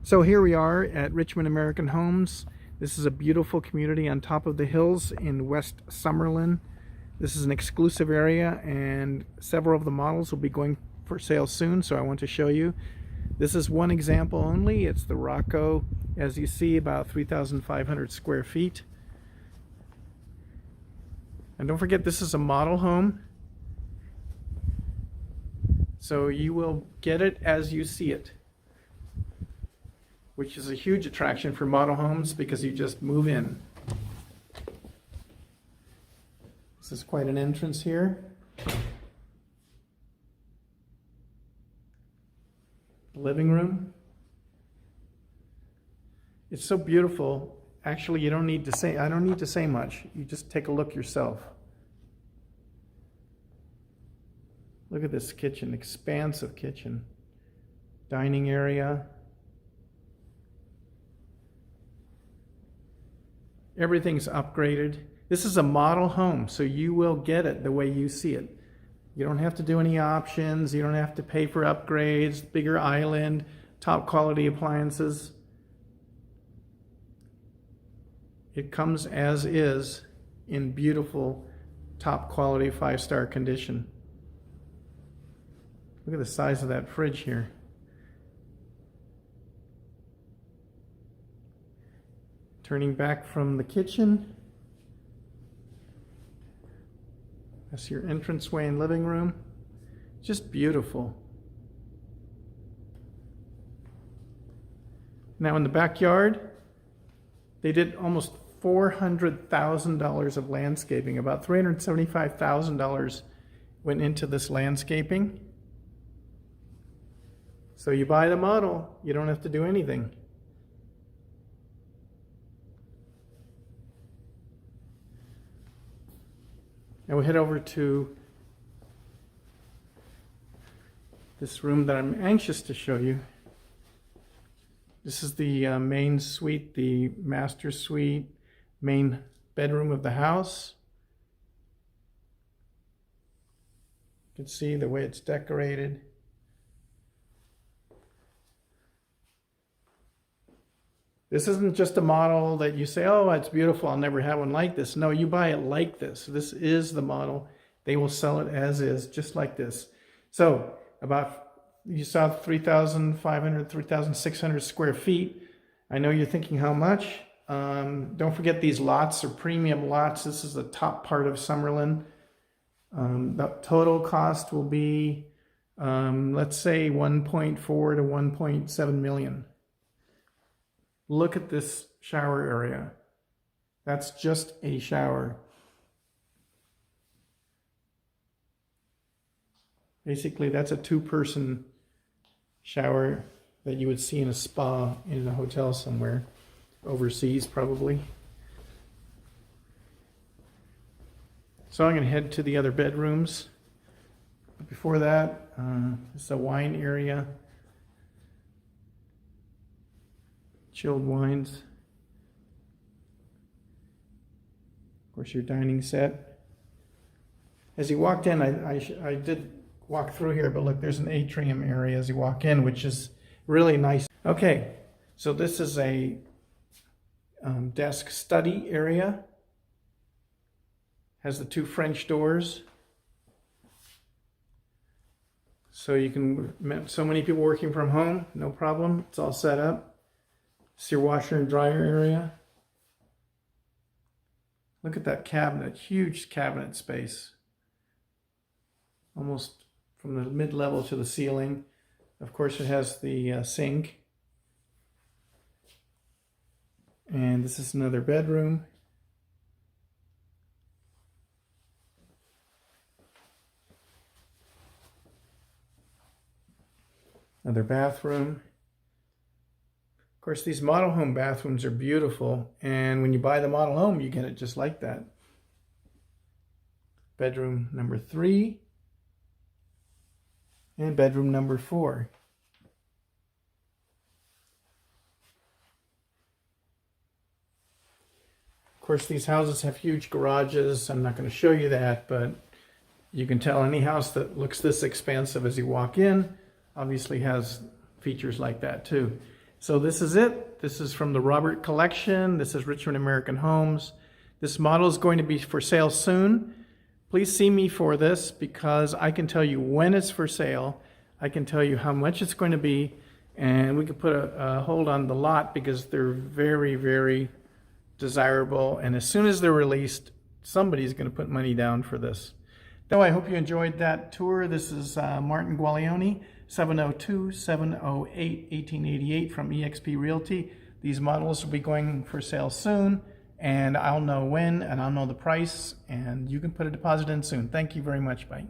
So here we are at Richmond American Homes. This is a beautiful community on top of the hills in West Summerlin. This is an exclusive area and several of the models will be going for sale soon, so I want to show you. This is one example only. It's the Rocco, as you see, about 3,500 square feet. And don't forget, this is a model home. So you will get it as you see it, which is a huge attraction for model homes because you just move in. This is quite an entrance here. Living room. It's so beautiful. Actually, you don't need to say, I don't need to say much. You just take a look yourself. Look at this kitchen, expansive kitchen. Dining area. Everything's upgraded. This is a model home, so you will get it the way you see it. You don't have to do any options. You don't have to pay for upgrades, bigger island, top quality appliances. It comes as is in beautiful, top quality, 5-star condition. Look at the size of that fridge here. Turning back from the kitchen. That's your entranceway and living room. Just beautiful. Now in the backyard, they did almost $400,000 of landscaping. About $375,000 went into this landscaping. So you buy the model, you don't have to do anything. Now we head over to this room that I'm anxious to show you. This is the main suite, the master suite, main bedroom of the house. You can see the way it's decorated. This isn't just a model that you say, oh, it's beautiful, I'll never have one like this. No, you buy it like this. This is the model. They will sell it as is, just like this. So you saw 3,500, 3,600 square feet. I know you're thinking how much. Don't forget these lots are premium lots. This is the top part of Summerlin. The total cost will be, let's say 1.4 to 1.7 million. Look at this shower area. That's just a shower. Basically, that's a 2-person shower that you would see in a spa in a hotel somewhere, overseas probably. So I'm going to head to the other bedrooms. But before that, it's a wine area. Chilled wines. Of course, your dining set. As you walked in, I did walk through here, but look, there's an atrium area as you walk in, which is really nice. Okay, so this is a desk study area. Has the 2 French doors. So you can, so many people working from home, no problem. It's all set up. It's your washer and dryer area. Look at that cabinet, huge cabinet space. Almost from the mid-level to the ceiling. Of course, it has the sink. And this is another bedroom. Another bathroom. Of course, these model home bathrooms are beautiful, and when you buy the model home, you get it just like that. Bedroom number 3 and bedroom number 4. Of course, these houses have huge garages. I'm not going to show you that, but you can tell any house that looks this expansive as you walk in obviously has features like that too. So this is it. This is from the Robert collection. This is Richmond American Homes. This model is going to be for sale soon. Please see me for this because I can tell you when it's for sale. I can tell you how much it's going to be, and we can put a hold on the lot because they're very, very desirable. And as soon as they're released, somebody's going to put money down for this. So I hope you enjoyed that tour. This is Martin Guaglione, 702-708-1888 from eXp Realty. These models will be going for sale soon, and I'll know when, and I'll know the price, and you can put a deposit in soon. Thank you very much. Bye.